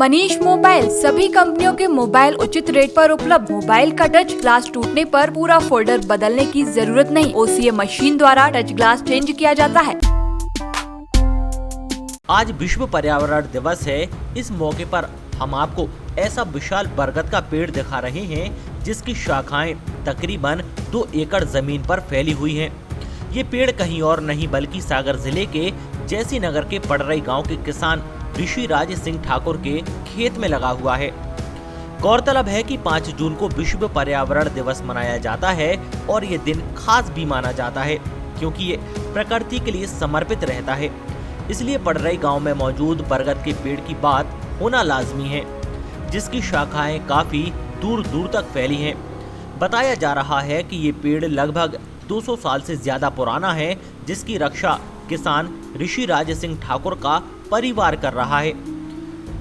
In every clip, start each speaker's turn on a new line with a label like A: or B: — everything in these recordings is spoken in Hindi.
A: मनीष मोबाइल सभी कंपनियों के मोबाइल उचित रेट पर उपलब्ध। मोबाइल का टच ग्लास टूटने पर पूरा फोल्डर बदलने की जरूरत नहीं, OCA मशीन द्वारा टच ग्लास चेंज किया जाता है।
B: आज विश्व पर्यावरण दिवस है। इस मौके पर हम आपको ऐसा विशाल बरगद का पेड़ दिखा रहे हैं जिसकी शाखाएं तकरीबन 2 एकड़ जमीन पर फैली हुई हैं। ये पेड़ कहीं और नहीं बल्कि सागर जिले के जैसी नगर के पड़रई गांव के किसान ऋषिराज सिंह ठाकुर के खेत में लगा हुआ है। गौरतलब है कि 5 जून को विश्व पर्यावरण दिवस मनाया जाता है और ये दिन खास भी माना जाता है क्योंकि ये प्रकृति के लिए समर्पित रहता है। इसलिए पड़रई गांव में मौजूद बरगद के पेड़ की बात होना लाजमी है, जिसकी शाखाएं काफी दूर दूर तक फैली हैं। बताया जा रहा है कि ये पेड़ लगभग 200 साल से ज्यादा पुराना है, जिसकी रक्षा किसान ऋषिराज सिंह ठाकुर का परिवार कर रहा है।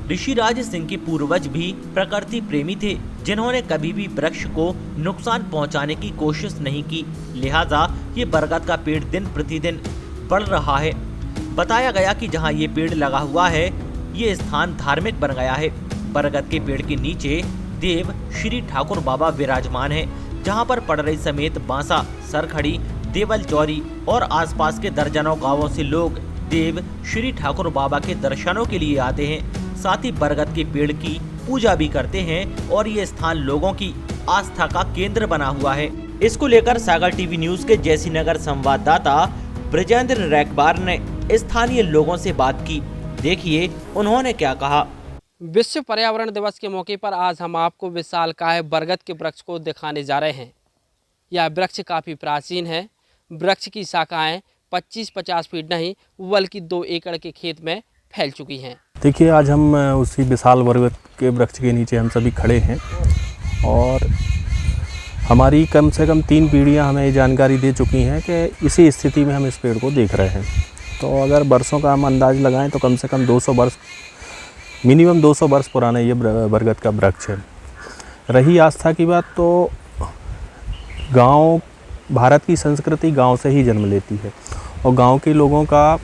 B: ऋषिराज सिंह के पूर्वज भी प्रकृति प्रेमी थे, जिन्होंने कभी भी वृक्ष को नुकसान पहुंचाने की कोशिश नहीं की। लिहाजा ये बरगद का पेड़ दिन प्रतिदिन बढ़ रहा है। बताया गया कि जहां ये पेड़ लगा हुआ है, ये स्थान धार्मिक बन गया है। बरगद के पेड़ के नीचे देव श्री ठाकुर बाबा विराजमान है, जहां पर पड़रई समेत बांसा, सरखड़ी, देवल चौरी और आसपास के दर्जनों गांवों से लोग देव श्री ठाकुर बाबा के दर्शनों के लिए आते हैं। साथ ही बरगद के पेड़ की पूजा भी करते हैं और ये स्थान लोगों की आस्था का केंद्र बना हुआ है। इसको लेकर सागर टीवी न्यूज के जैसी नगर संवाददाता ब्रजेंद्र रैकबार ने स्थानीय लोगों से बात की। देखिए उन्होंने क्या कहा।
C: विश्व पर्यावरण दिवस के मौके पर आज हम आपको विशालकाय बरगद के वृक्ष को दिखाने जा रहे हैं। यह वृक्ष काफ़ी प्राचीन है। वृक्ष की शाखाएं 25-50 फीट नहीं बल्कि 2 एकड़ के खेत में फैल चुकी हैं।
D: देखिए आज हम उसी विशाल बरगद के वृक्ष के नीचे हम सभी खड़े हैं और हमारी कम से कम 3 पीढ़ियां हमें ये जानकारी दे चुकी हैं कि इसी स्थिति में हम इस पेड़ को देख रहे हैं। तो अगर वर्षों का हम अंदाज लगाएं तो कम से कम 200 वर्ष, मिनिमम 200 वर्ष पुराना ये बरगद का वृक्ष है। रही आस्था की बात, तो गांव, भारत की संस्कृति गांव से ही जन्म लेती है और गांव के लोगों का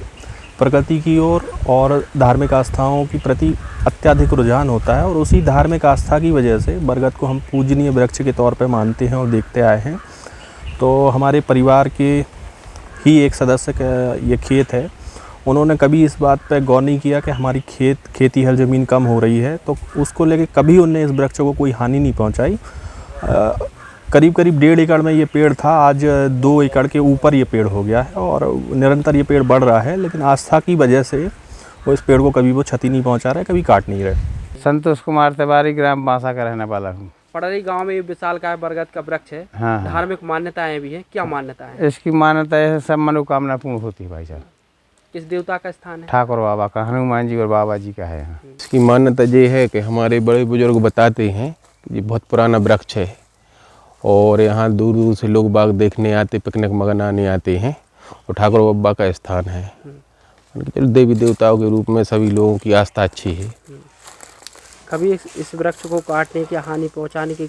D: प्रकृति की ओर और धार्मिक आस्थाओं की प्रति अत्यधिक रुझान होता है और उसी धार्मिक आस्था की वजह से बरगद को हम पूजनीय वृक्ष के तौर पर मानते हैं और देखते आए हैं। तो हमारे परिवार के ही एक सदस्य का ये खेत है, उन्होंने कभी इस बात पर गौर नहीं किया कि हमारी खेती हल ज़मीन कम हो रही है, तो उसको लेके कभी उनने इस वृक्ष को कोई हानि नहीं पहुंचाई। करीब 1.5 एकड़ में ये पेड़ था, आज 2 एकड़ के ऊपर ये पेड़ हो गया है और निरंतर ये पेड़ बढ़ रहा है, लेकिन आस्था की वजह से वो इस पेड़ को कभी वो क्षति नहीं पहुंचा रहे, कभी काट नहीं रहे।
E: संतोष कुमार तिवारी, ग्राम बांसा का रहने वाला हूँ।
C: पड़रई गांव में ये विशालकाय बरगद का वृक्ष है।
E: हाँ।
C: धार्मिक मान्यताएं भी हैं। क्या मान्यता है?
E: इसकी मान्यता है सब मनोकामना पूर्ण होती है भाई साहब।
C: किस देवता का स्थान है?
E: ठाकुर बाबा का, हनुमान जी और बाबा जी का है।
F: इसकी मान्यता ये है कि हमारे बड़े बुजुर्ग बताते हैं कि ये बहुत पुराना वृक्ष है और यहाँ दूर दूर से लोग बाग देखने आते, पिकनिक मनाने आते हैं और ठाकुर बाबा का स्थान है। चलो देवी देवताओं के रूप में सभी लोगों की आस्था अच्छी है।
C: कभी इस वृक्ष को काटने की, हानि पहुंचाने की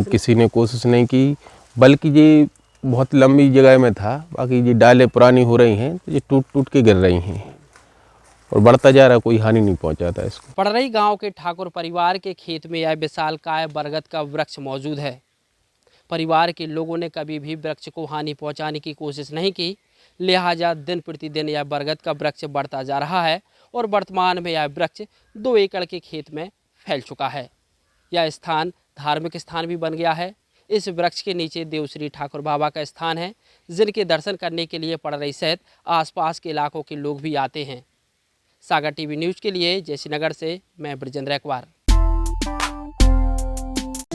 F: किसी ने कोशिश नहीं की, बल्कि ये बहुत लंबी जगह में था। बाकी ये डालें पुरानी हो रही हैं तो ये टूट टूट के गिर रही हैं और बढ़ता जा रहा, कोई हानि नहीं पहुंचाता इसको।
C: पड़रई गांव के ठाकुर परिवार के खेत में यह विशालकाय बरगद का वृक्ष मौजूद है। परिवार के लोगों ने कभी भी वृक्ष को हानि पहुंचाने की कोशिश नहीं की, लिहाजा दिन प्रतिदिन यह बरगद का वृक्ष बढ़ता जा रहा है और वर्तमान में यह वृक्ष 2 एकड़ के खेत में फैल चुका है। यह स्थान धार्मिक स्थान भी बन गया है। इस वृक्ष के नीचे देवश्री ठाकुर बाबा का स्थान है, जिनके दर्शन करने के लिए पड़रई सहित आसपास के इलाकों के लोग भी आते हैं। सागर टीवी न्यूज़ के लिए जैसी नगर से मैं ब्रजेंद्र रैकबार।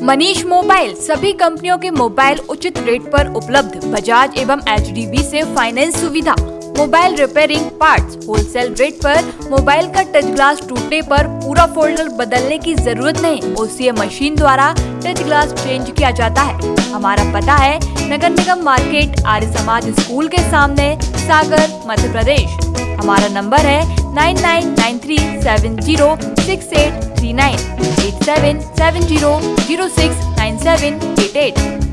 A: मनीष मोबाइल सभी कंपनियों के मोबाइल उचित रेट पर उपलब्ध। बजाज एवं HDB से फाइनेंस सुविधा। Mobile repairing parts wholesale rate पर। मोबाइल का टच ग्लास टूटने पर पूरा फोल्डर बदलने की जरूरत नहीं, OCA मशीन द्वारा टच ग्लास चेंज किया जाता है। हमारा पता है नगर निगम मार्केट, आर्य समाज स्कूल के सामने, सागर, मध्य प्रदेश। हमारा नंबर है 9993706839 8770069788।